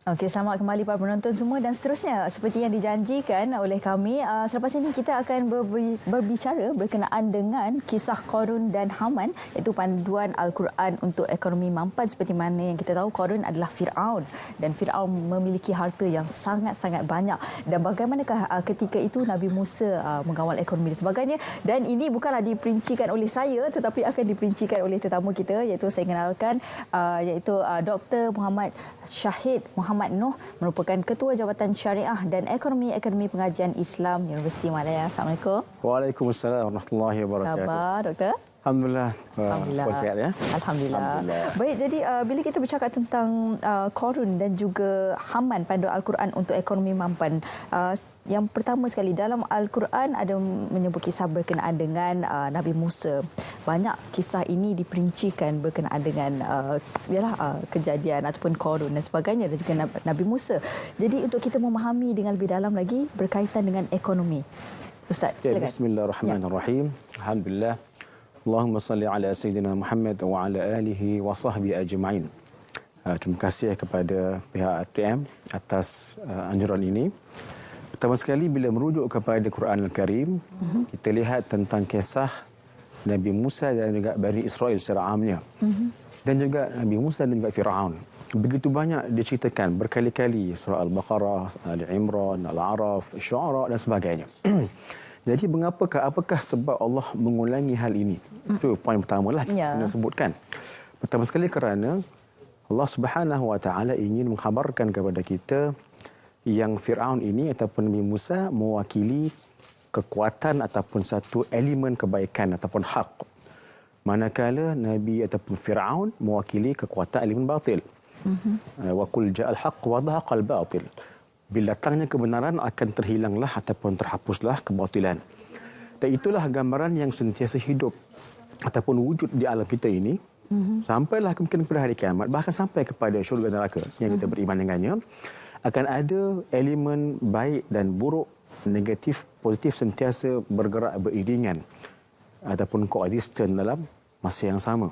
Okey, selamat kembali para penonton semua dan seterusnya seperti yang dijanjikan oleh kami. Selepas ini kita akan berbicara berkenaan dengan kisah Qarun dan Haman, iaitu panduan Al-Quran untuk ekonomi mampan. Seperti mana yang kita tahu, Qarun adalah Fir'aun dan Fir'aun memiliki harta yang sangat-sangat banyak. Dan bagaimanakah ketika itu Nabi Musa mengawal ekonomi dan sebagainya. Dan ini bukanlah diperincikan oleh saya tetapi akan diperincikan oleh tetamu kita, iaitu saya kenalkan iaitu Dr. Muhammad Syahid Muhammad Noh, merupakan Ketua Jabatan Syariah dan Ekonomi Akademi Pengajian Islam Universiti Malaya. Assalamualaikum. Waalaikumsalam warahmatullahi wabarakatuh. Khabar, Doktor? Alhamdulillah. Alhamdulillah. Sihat ya. Alhamdulillah. Baik, jadi bila kita bercakap tentang Qarun dan juga Haman panduan Al-Quran untuk ekonomi mampan, yang pertama sekali dalam Al-Quran ada menyebut kisah berkenaan dengan Nabi Musa. Banyak kisah ini diperincikan berkenaan dengan kejadian ataupun Qarun dan sebagainya dan juga Nabi Musa. Jadi untuk kita memahami dengan lebih dalam lagi berkaitan dengan ekonomi. Ustaz, silakan. Bismillahirrahmanirrahim. Alhamdulillah. Allahumma salli ala Sayyidina Muhammad wa ala alihi wa sahbihi ajma'in. Terima kasih kepada pihak RTM atas anjuran ini. Pertama sekali, bila merujuk kepada Quran Al-Karim, kita lihat tentang kisah Nabi Musa dan juga Bani Israel secara amnya. Dan juga Nabi Musa dan juga Fir'aun. Begitu banyak diceritakan berkali-kali surah Al-Baqarah, Ali Imran, Al-A'raf, Syu'ara dan sebagainya. Jadi apakah sebab Allah mengulangi hal ini? Itu poin pertamalah kita sebutkan. Pertama sekali kerana Allah Subhanahu Wa Taala ingin mengkhabarkan kepada kita yang Fir'aun ini ataupun Nabi Musa mewakili kekuatan ataupun satu elemen kebaikan ataupun hak. Manakala Nabi ataupun Fir'aun mewakili kekuatan elemen batil. Wa qul ja'al haqq wa dhaqal batil. Bila datangnya kebenaran akan terhilanglah ataupun terhapuslah kebatilan. Dan itulah gambaran yang sentiasa hidup ataupun wujud di alam kita ini sampailah mungkin pada hari kiamat, bahkan sampai kepada syurga neraka yang kita beriman dengannya, akan ada elemen baik dan buruk, negatif, positif sentiasa bergerak beriringan ataupun koexisten dalam masa yang sama.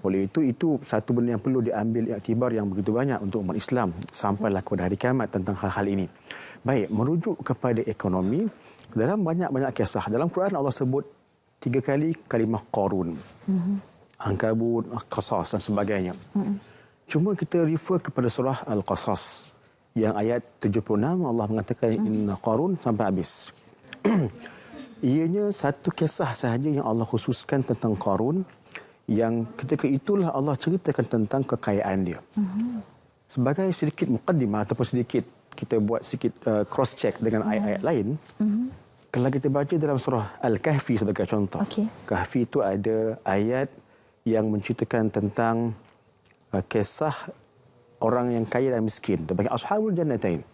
Oleh itu satu benda yang perlu diambil iktibar yang begitu banyak untuk umat Islam sampailah kepada hari kiamat tentang hal-hal ini. Baik, merujuk kepada ekonomi, dalam banyak-banyak kisah dalam Quran Allah sebut 3 kali kalimah Qarun, Ankabut, Qasas dan sebagainya. Cuma kita refer kepada surah Al-Qasas yang ayat 76 Allah mengatakan inna Qarun sampai habis. Ianya satu kisah sahaja yang Allah khususkan tentang Qarun, yang ketika itulah Allah ceritakan tentang kekayaan dia. Sebagai sedikit muqaddimah ataupun sedikit kita buat sedikit cross check dengan ayat-ayat lain. Kalau kita baca dalam surah Al-Kahfi sebagai contoh. Kahfi itu ada ayat yang menceritakan tentang kisah orang yang kaya dan miskin. Terbagi ashabul jannatain,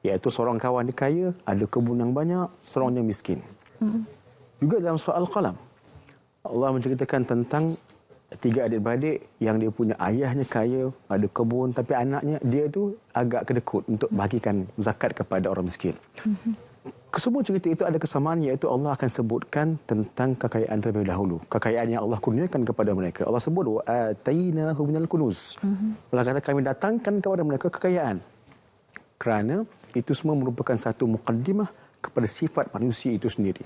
iaitu seorang kawan dia kaya, ada kebun yang banyak, seorang yang miskin. Juga dalam surah Al-Qalam Allah menceritakan tentang 3 adik-beradik yang dia punya ayahnya kaya, ada kebun, tapi anaknya dia tu agak kedekut untuk bagikan zakat kepada orang miskin. Kesemua cerita itu ada kesamaan, iaitu Allah akan sebutkan tentang kekayaan terlebih dahulu. Kekayaan yang Allah kurniakan kepada mereka. Allah sebut wa atainahu minal kunuz. Allah kata kami datangkan kepada mereka kekayaan. Kerana itu semua merupakan satu muqaddimah kepada sifat manusia itu sendiri.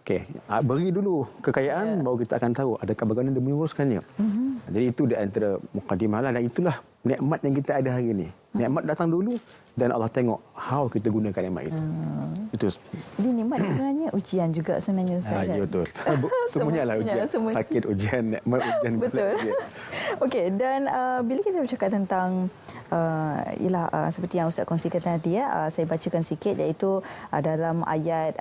Okey, beri dulu kekayaan baru kita akan tahu adakah bagaimana dia menguruskannya. Jadi itu di antara mukadimah lah, dan itulah nikmat yang kita ada hari ini. Nikmat datang dulu dan Allah tengok how kita gunakan nikmat itu. Itu. Jadi nikmat sebenarnya ujian juga sebenarnya Ustaz. Ya, betul. Semuanya lah ujian. Sakit ujian, nikmat ujian. Betul. Okey, dan bila kita bercakap tentang seperti yang Ustaz kongsikan tadi saya bacakan sikit, iaitu dalam ayat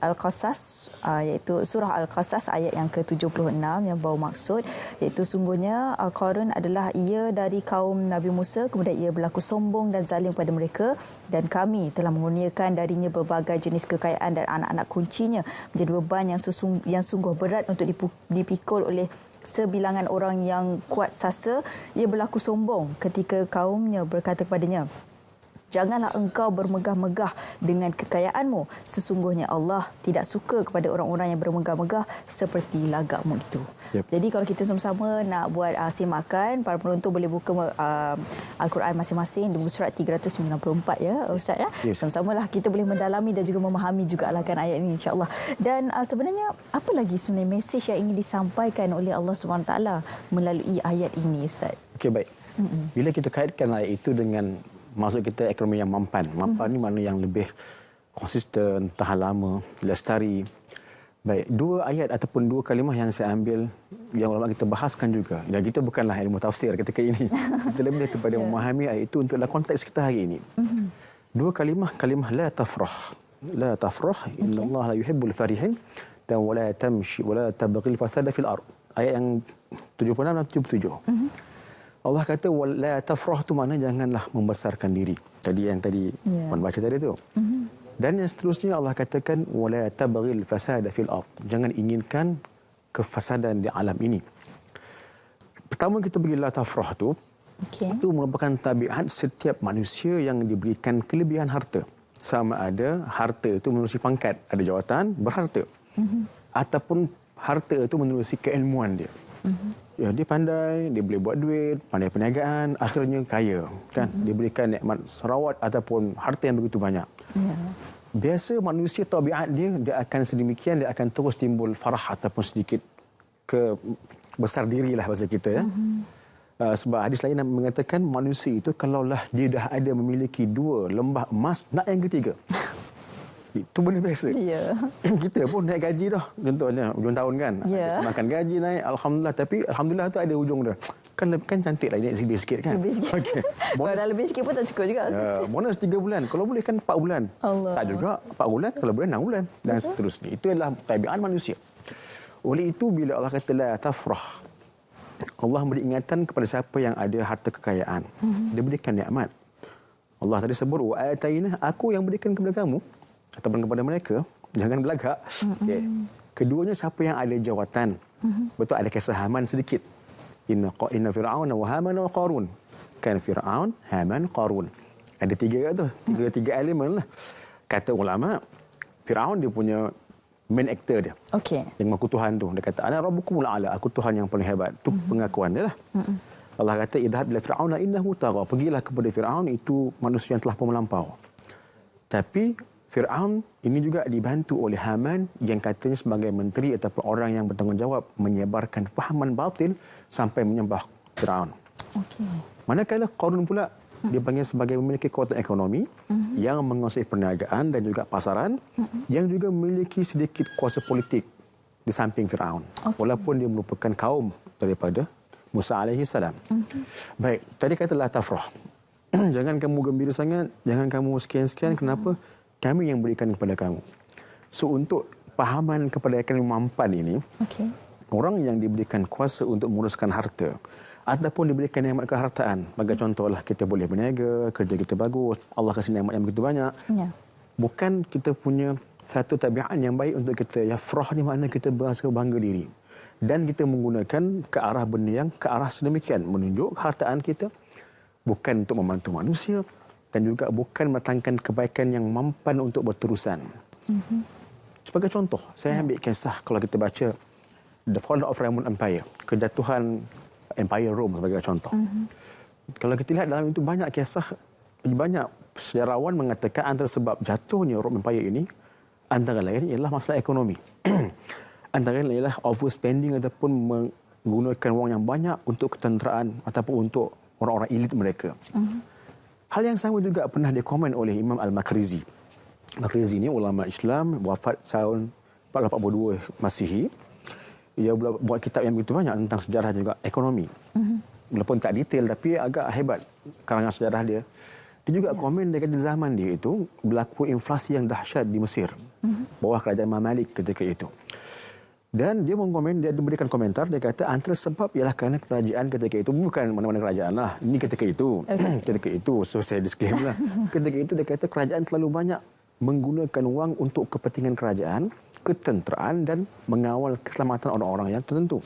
Al-Qasas, iaitu surah Al-Qasas ayat yang ke-76 yang bawa maksud, iaitu sungguhnya Qarun adalah ia dari kaum Nabi Musa, kemudian ia berlaku sombong dan zalim pada mereka, dan kami telah mengurniakan darinya berbagai jenis kekayaan dan anak-anak kuncinya menjadi beban yang sungguh berat untuk dipikul oleh sebilangan orang yang kuat sasa. Ia berlaku sombong ketika kaumnya berkata kepadanya, janganlah engkau bermegah-megah dengan kekayaanmu. Sesungguhnya Allah tidak suka kepada orang-orang yang bermegah-megah seperti lagakmu itu. Yep. Jadi kalau kita sama-sama nak buat simakan, para penonton boleh buka Al-Quran masing-masing di muka surat 394 ya Ustaz ya. Yes. Sama-samalah kita boleh mendalami dan juga memahami juga kan ayat ini insya-Allah. Dan sebenarnya apa lagi sebenarnya mesej yang ingin disampaikan oleh Allah SWT melalui ayat ini Ustaz? Okey, baik. Bila kita kaitkan ayat itu dengan maksud kita ekonomi yang mampan. Mampan ni makna yang lebih konsisten, tahan lama, lestari. Baik, dua ayat ataupun dua kalimah yang saya ambil yang ulama kita bahaskan juga. Dan kita bukanlah ilmu tafsir ketika ini. Kita lebih kepada memahami ayat itu untuk dalam konteks kita hari ini. Dua kalimah la tafrah. La tafrah, innallaha la yuhibbul farihin dan wala tamshi wala tabghil fasada fil ard. Ayat yang 76 dan 77. Allah kata wala tafrah tu maknanya janganlah membesarkan diri. Tadi puan baca tadi tu. Dan yang seterusnya Allah katakan wala tabghil fasada fil ard. Jangan inginkan kefasadan di alam ini. Pertama kita bagi la tafrah tu, itu merupakan tabiat setiap manusia yang diberikan kelebihan harta. Sama ada harta itu menerusi pangkat, ada jawatan, berharta. Ataupun harta itu menerusi keilmuan dia. Ya, dia pandai, dia boleh buat duit, pandai perniagaan, akhirnya kaya. Kan? Diberikan nikmat sarawat ataupun harta yang begitu banyak. Biasa manusia tabiat dia akan sedemikian, dia akan terus timbul farah ataupun sedikit besar dirilah bahasa kita ya. Sebab hadis lain yang mengatakan manusia itu kalaulah dia dah ada memiliki 2 lembah emas, nak yang ketiga. Itu benda biasa. Ya. Kita pun naik gaji dah. Contohnya hujung tahun kan. Ya. Semakan gaji naik, alhamdulillah, tapi alhamdulillah tu ada hujung dia. Kan cantiklah naik lebih sikit kan. Lebih sikit. Okay. Kalau dah lebih sikit pun tak cukup juga. Bonus 3 bulan. Kalau boleh kan 4 bulan. Allah. Tak juga 4 bulan, kalau boleh 6 bulan dan seterusnya. Itu adalah tabiat manusia. Oleh itu bila Allah kata la tafrah, Allah beri ingatan kepada siapa yang ada harta kekayaan. Dia berikan nikmat. Allah tadi sebut wa ataina, aku yang berikan kepada kamu ataupun kepada mereka, jangan belagak. Okay. Keduanya siapa yang ada jawatan, betul ada kesahaman sedikit. Inna Fir'aun wa Haman wa Qarun. Kan Fir'aun, Haman, Qarun. Ada 3 tu, tiga elemen lah. Kata ulama, Fir'aun dia punya main actor dia. Okey. Yang mengaku Tuhan tu. Dia kata, ana rabbukumul a'la, aku Tuhan yang paling hebat. Tu pengakuan dia lah. Allah kata, idhab ila Fir'auna innahu tagha. Pergilah kepada Fir'aun, itu manusia yang telah pun melampau. Tapi Fir'aun ini juga dibantu oleh Haman yang katanya sebagai menteri ataupun orang yang bertanggungjawab menyebarkan fahaman batil sampai menyembah Fir'aun. Okey. Manakala Qarun pula dipanggil sebagai memiliki kekuatan ekonomi yang menguasai perniagaan dan juga pasaran, yang juga memiliki sedikit kuasa politik di samping Fir'aun. Walaupun dia merupakan kaum daripada Musa alaihi salam. Baik, tadi kata la tafrah. Jangan kamu gembira sangat, jangan kamu sekian-sekian. Kenapa? Kami yang berikan kepada kamu. So untuk pahaman kepada ekonomi mampan ini, orang yang diberikan kuasa untuk menguruskan harta ataupun diberikan nikmat kehartaan, bagi contohlah kita boleh berniaga, kerja kita bagus, Allah kasih nikmat yang begitu banyak. Ya. Bukan kita punya satu tabiat yang baik untuk kita. Yafrah ni makna kita berasa bangga diri. Dan kita menggunakan ke arah benda yang ke arah sedemikian, menunjuk kehartaan kita bukan untuk membantu manusia dan juga bukan mendatangkan kebaikan yang mampan untuk berterusan. Sebagai contoh, saya ambil kisah kalau kita baca The Fall of Roman Empire, kejatuhan Empire Rome sebagai contoh. Kalau kita lihat dalam itu banyak kisah, banyak sejarawan mengatakan antara sebab jatuhnya Rome Empire ini antara lain ialah masalah ekonomi. Antara lain ialah overspending ataupun menggunakan wang yang banyak untuk ketenteraan ataupun untuk orang-orang elit mereka. Hal yang sama juga pernah dikomen oleh Imam Al-Makrizi. Makrizi ini ulama Islam, wafat tahun 482 Masihi. Ia buat kitab yang begitu banyak tentang sejarah juga ekonomi. Walaupun tak detail tapi agak hebat karangan sejarah dia. Dia juga komen dia kata zaman dia itu berlaku inflasi yang dahsyat di Mesir. Bawah kerajaan Mamalik ketika itu. Dan dia mengkomen, dia memberikan komentar, dia kata antara sebab ialah kerana kerajaan ketika itu, bukan mana-mana kerajaan lah, ini ketika itu. Ketika itu, so saya disclaim lah. Ketika itu dia kata kerajaan terlalu banyak menggunakan wang untuk kepentingan kerajaan, ketenteraan dan mengawal keselamatan orang-orang yang tertentu.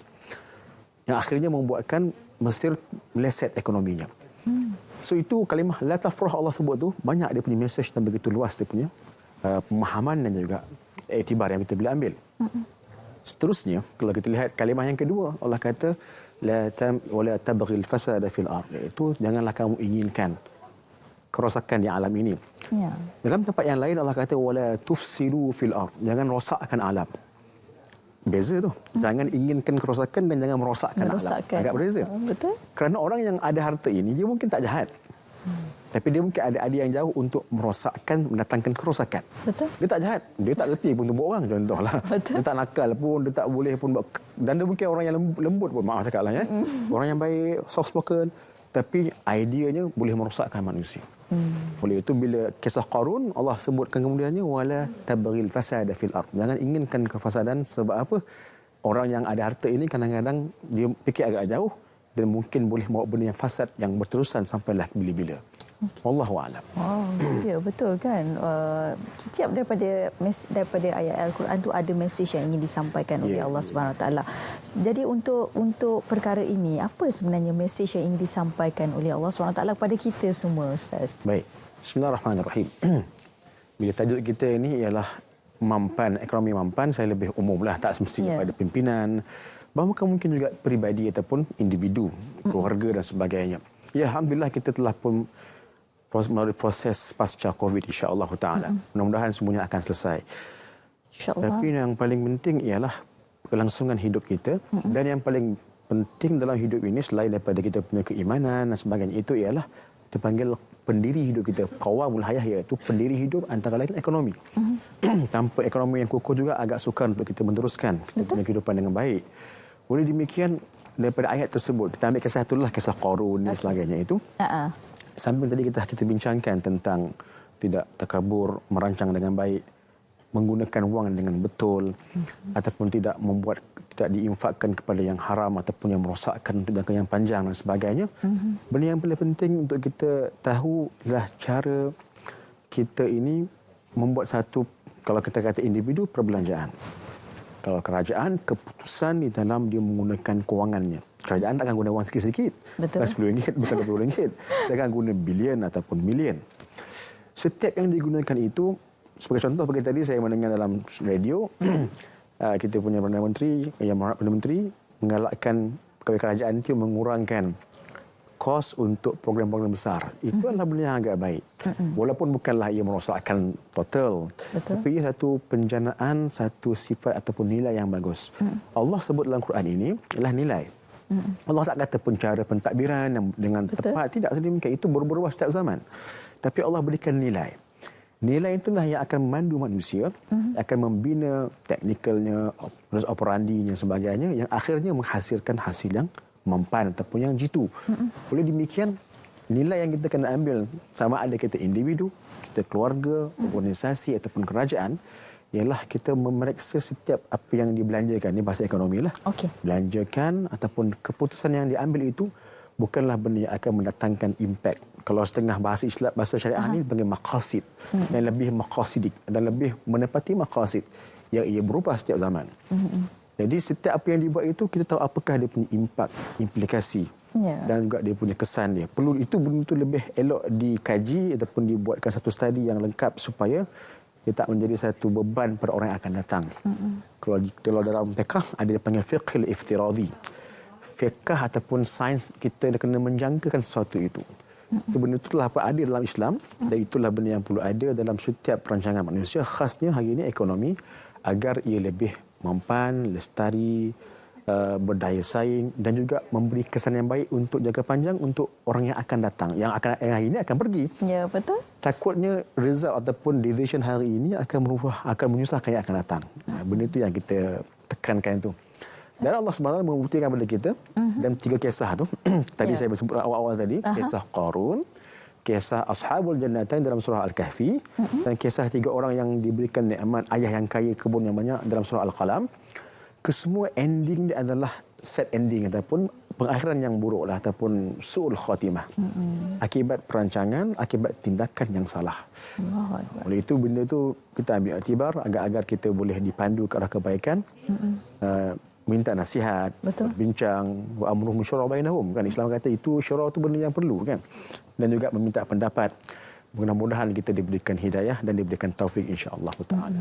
Yang akhirnya membuatkan Mesir meleset ekonominya. So itu kalimah la tafrah Allah sebut tu banyak dia punya message dan begitu luas dia punya pemahaman dan juga iktibar yang kita boleh ambil. Seterusnya kalau kita lihat kalimah yang kedua, Allah kata wala tabghil fasada fil ard, iaitu janganlah kamu inginkan kerosakan di alam ini. Ya. Dalam tempat yang lain Allah kata wala tufsidu fil ard, jangan rosakkan alam. Beza tu. Jangan inginkan kerosakan dan jangan merosakkan alam. Agak berbeza. Betul. Kerana orang yang ada harta ini dia mungkin tak jahat. Tapi dia mungkin ada yang jauh untuk merosakkan, mendatangkan kerosakan. Betul. Dia tak jahat. Dia tak letih pun tumbuk orang contohlah. Betul. Dia tak nakal pun, dia tak boleh pun buat. Dan dia mungkin orang yang lembut pun, maaf cakaplah ya. Orang yang baik, soft spoken, tapi ideanya boleh merosakkan manusia. Oleh itu bila kisah Qarun Allah sebutkan kemudiannya wala tabghil fasada fil ard. Jangan inginkan kefasadan. Sebab apa? Orang yang ada harta ini kadang-kadang dia fikir agak jauh dan mungkin boleh bawa benda yang fasad yang berterusan sampailah bila-bila. Wallahu a'lam. Oh, ya betul kan. Setiap daripada ayat Al-Quran tu ada mesej yang ingin disampaikan oleh Allah Subhanahu Wa Taala. Jadi untuk perkara ini, apa sebenarnya mesej yang ingin disampaikan oleh Allah Subhanahu Wa Taala kepada kita semua, Ustaz? Baik. Bismillahirrahmanirrahim. Bila tajuk kita ini ialah mampan, ekonomi mampan, saya lebih umumlah, tak semestinya pada pimpinan, bahkan mungkin juga peribadi ataupun individu, keluarga dan sebagainya. Ya, alhamdulillah kita telah pun melalui proses pasca Covid, insya-Allah taala. Mudah-mudahan semuanya akan selesai. Insya-Allah. Tapi yang paling penting ialah kelangsungan hidup kita, dan yang paling penting dalam hidup ini selain daripada kita punya keimanan dan sebagainya, itu ialah dipanggil pendiri hidup kita, qawamul hayah, iaitu pendiri hidup antara lain ekonomi. Tanpa ekonomi yang kukuh juga agak sukar untuk kita meneruskan kita punya kehidupan dengan baik. Oleh demikian daripada ayat tersebut kita ambil kisah itulah, kisah Qarun dan sebagainya itu. Sambil tadi kita bincangkan tentang tidak takabur, merancang dengan baik, menggunakan wang dengan betul, ataupun tidak diinfakkan kepada yang haram ataupun yang merosakkan untuk jangka yang panjang dan sebagainya. Benda yang paling penting untuk kita tahu adalah cara kita ini membuat satu, kalau kita kata individu, perbelanjaan. Kalau kerajaan, keputusan di dalam dia menggunakan kewangannya. Kerajaan takkan guna wang sikit-sikit. Bukan RM10, bukan RM20. Dia akan guna bilion ataupun milion. Setiap yang digunakan itu, sebagai contoh, bagi tadi saya mendengar dalam radio, kita punya Perdana Menteri menggalakkan pegawai kerajaan itu mengurangkan kos untuk program-program besar. Itu adalah benda yang agak baik. Walaupun bukanlah ia merosakkan total. Tapi ia satu penjanaan, satu sifat ataupun nilai yang bagus. Allah sebut dalam Quran ini ialah nilai. Allah tak kata pun cara pentadbiran dengan tepat. Tidak, sedemikian. Itu berubah setiap zaman. Tapi Allah berikan nilai. Nilai itulah yang akan memandu manusia, akan membina teknikalnya, operandinya, sebagainya, yang akhirnya menghasilkan hasil yang mempan ataupun yang jitu. Oleh demikian, nilai yang kita kena ambil, sama ada kita individu, kita keluarga, organisasi ataupun kerajaan, ialah kita memeriksa setiap apa yang dibelanjakan. Ini bahasa ekonomi lah. Belanjakan ataupun keputusan yang diambil itu bukanlah benda yang akan mendatangkan impact. Kalau setengah bahasa Islam, bahasa syariah ini panggil maqasid, yang lebih maqasidik dan lebih menepati maqasid yang ia berubah setiap zaman. Jadi setiap apa yang dibuat itu kita tahu apakah dia punya impak, implikasi dan juga dia punya kesan dia. Perlu itu benda itu lebih elok dikaji ataupun dibuatkan satu studi yang lengkap supaya dia tak menjadi satu beban pada orang yang akan datang. Kalau dalam fiqh ada dia panggil fiqh al-iftiradi. Fiqh ataupun sains kita kena menjangkakan sesuatu itu. Benda itu telah ada dalam Islam dan itulah benda yang perlu ada dalam setiap perancangan manusia, khasnya hari ini ekonomi, agar ia lebih mampan, lestari, berdaya saing dan juga memberi kesan yang baik untuk jangka panjang untuk orang yang akan datang, yang hari ini akan pergi. Ya, betul. Takutnya result ataupun decision hari ini akan menyusahkan yang akan datang. Benda itu yang kita tekankan itu. Dan Allah SWT membuktikan kepada kita dan 3 kisah tu. Tadi saya sebut awal-awal tadi, kisah Qarun, kisah Ashabul Jannatain dalam surah Al-Kahfi, dan kisah 3 orang yang diberikan nikmat ayah yang kaya, kebun yang banyak dalam surah Al-Qalam. Kesemua ending dia adalah sad ending ataupun pengakhiran yang buruk lah, ataupun su'ul khatimah. Akibat perancangan, akibat tindakan yang salah. Oleh itu benda itu kita ambil iktibar agar kita boleh dipandu ke arah kebaikan. minta nasihat, bincang, wa amruhum syura bainahum, kan Islam kata itu syura itu benda yang perlu, kan, dan juga meminta pendapat. Mudah-mudahan kita diberikan hidayah dan diberikan taufik insya-Allah taala.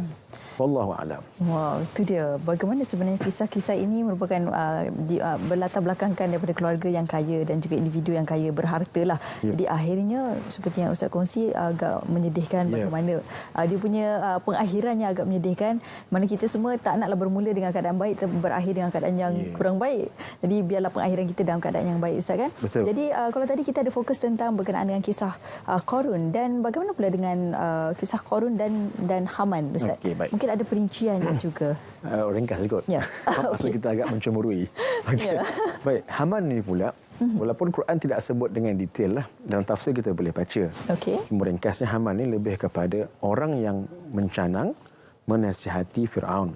Wallahu a'lam. Wow, itu dia. Bagaimana sebenarnya kisah-kisah ini merupakan berlatar belakangkan daripada keluarga yang kaya dan juga individu yang kaya berharta lah. Jadi akhirnya seperti yang Ustaz kongsi agak menyedihkan bagaimana dia punya pengakhirannya agak menyedihkan. Mana kita semua tak naklah bermula dengan keadaan baik tapi berakhir dengan keadaan yang kurang baik. Jadi biarlah pengakhiran kita dalam keadaan yang baik, Ustaz, kan? Betul. Jadi kalau tadi kita ada fokus tentang berkenaan dengan kisah Qarun, dan bagaimana pula dengan kisah Qarun dan Haman, Ustaz? Okey, baik. Mungkin ada perinciannya juga. Ringkas juga. Ya. Masa kita agak mencemburui. Okay. Baik, Haman ni pula, walaupun Quran tidak sebut dengan detail lah, dalam tafsir kita boleh baca. Okey. Cuma ringkasnya Haman ni lebih kepada orang yang mencanang menasihati Firaun.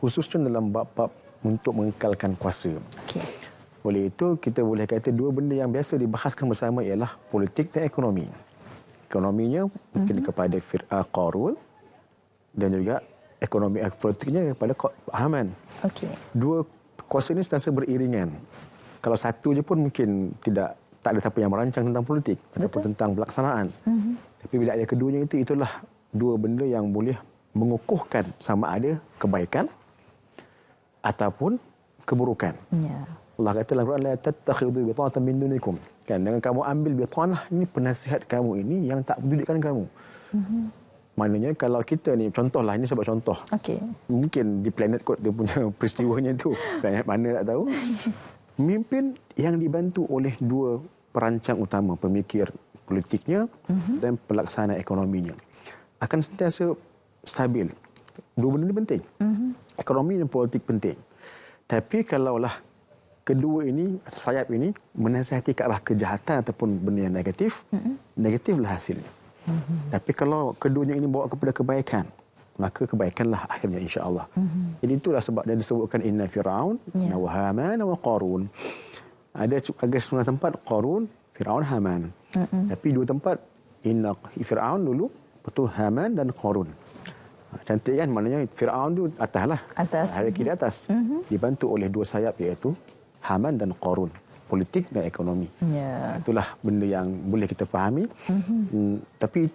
Khususnya dalam bab-bab untuk mengekalkan kuasa. Okey. Oleh itu, kita boleh kata dua benda yang biasa dibahaskan bersama ialah politik dan ekonomi. Ekonominya mungkin kepada Qarun dan juga ekonomi politiknya kepada Haman. Okey. Dua kuasa ini sentiasa beriringan. Kalau satu je pun mungkin tak ada siapa yang merancang tentang politik ataupun tentang pelaksanaan. Tapi bila ada keduanya itulah dua benda yang boleh mengukuhkan sama ada kebaikan ataupun keburukan. Ya. Allah kata dalam Quran, la tattakhidhu bitanatan min dunikum. Kan, dengan kamu ambil bitanah ini penasihat kamu ini yang tak pedulikan kamu. Maknanya kalau kita ni, contohlah, ini sebab contoh. Okey. Mungkin di planet kot dia punya peristiwanya tu. Planet mana tak tahu. Pemimpin yang dibantu oleh dua perancang utama, pemikir politiknya dan pelaksana ekonominya, akan sentiasa stabil. Dua benda ini penting. Ekonomi dan politik penting. Tapi kalaulah kedua ini, sayap ini, menasihati ke arah kejahatan ataupun benda yang negatif, negatiflah hasilnya. Tapi kalau keduanya ini bawa kepada kebaikan, maka kebaikanlah akhirnya insya-Allah. Jadi itulah sebab dia disebutkan inna Firaun wa Haman wa Qarun. Ada setengah tempat Qarun, Firaun, Haman. Tapi dua tempat inna Firaun dulu, betul Haman dan Qarun. Cantik kan, maknanya Firaun tu ataslah. Atas. Hari kiri atas. Dibantu oleh dua sayap iaitu Haman dan Qarun, politik dan ekonomi. Ya. Itulah benda yang boleh kita fahami. Tapi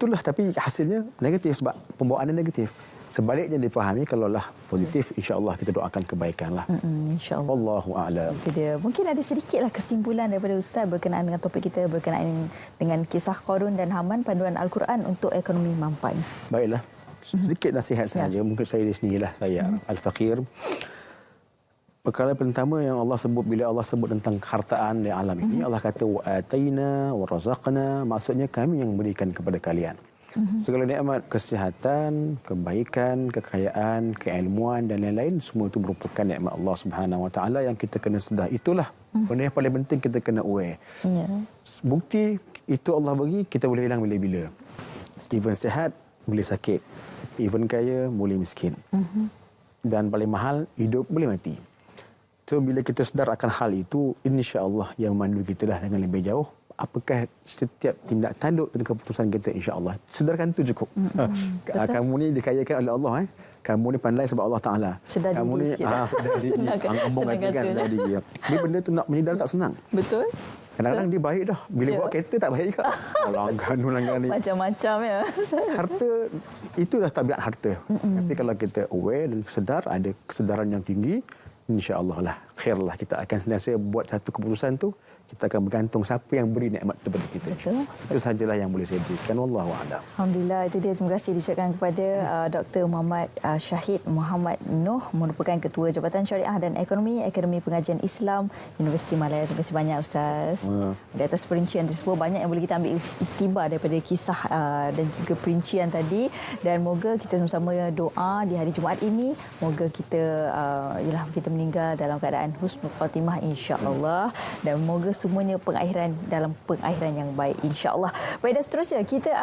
hasilnya negatif sebab pembawaannya negatif. Sebaliknya dipahami kalaulah positif, insya-Allah kita doakan kebaikanlah. Insya-Allah. Wallahu a'lam. Itu dia. Mungkin ada sedikitlah kesimpulan daripada Ustaz berkenaan dengan topik kita berkenaan dengan kisah Qarun dan Haman, panduan Al-Quran untuk ekonomi mampan. Baiklah. Sedikit nasihat saja. Mungkin saya di sinilah saya al-faqir. Perkara pertama yang Allah sebut, bila Allah sebut tentang kehartaan di alam ini, Allah kata wa ataina wa razaqna, maksudnya kami yang berikan kepada kalian. Segala nikmat kesihatan, kebaikan, kekayaan, keilmuan dan lain-lain, semua itu merupakan nikmat Allah Subhanahu Wa Taala yang kita kena sedar. Itulah benda yang paling penting, kita kena aware. Bukti itu Allah bagi, kita boleh hilang bila-bila. Even sihat, boleh sakit. Even kaya, boleh miskin. Dan paling mahal, hidup boleh mati. So, bila kita sedar akan hal itu, insya-Allah yang memandu kita lah dengan lebih jauh. Apakah setiap tindak tanduk dan keputusan kita, insya-Allah. Sedarkan itu cukup. Kamu ni dikayakan oleh Allah. Kamu ni pandai sebab Allah Ta'ala. Sedar kamu diri ni sikit. sedar diri. Ambung katakan sedar diri. Tapi benda tu nak menyedar tak senang. Betul. Kadang-kadang dia baik dah. Bila bawa kereta tak baik juga. Langgan ni. Macam-macam ya. Harta, itulah tabiat harta. Tapi kalau kita aware dan sedar, ada kesedaran yang tinggi, insya-Allah lah, khairlah, kita akan sentiasa buat satu keputusan tu, kita akan bergantung siapa yang beri nikmat kepada kita. Betul. Itu sahajalah yang boleh saya berikan. Wallahu a'lam. Alhamdulillah, itu dia. Terima kasih diucapkan kepada Dr. Muhammad Syahid Muhammad Noh, merupakan Ketua Jabatan Syariah dan Ekonomi Akademi Pengajian Islam Universiti Malaya. Terima kasih banyak Ustaz. Di atas perincian tersebut, banyak yang boleh kita ambil iktibar daripada kisah dan juga perincian tadi. Dan moga kita sama-sama doa di hari Jumaat ini, moga kita kita meninggal dalam keadaan husnul khatimah insya-Allah, dan moga semuanya dalam pengakhiran yang baik insya-Allah. Baik, dan seterusnya kita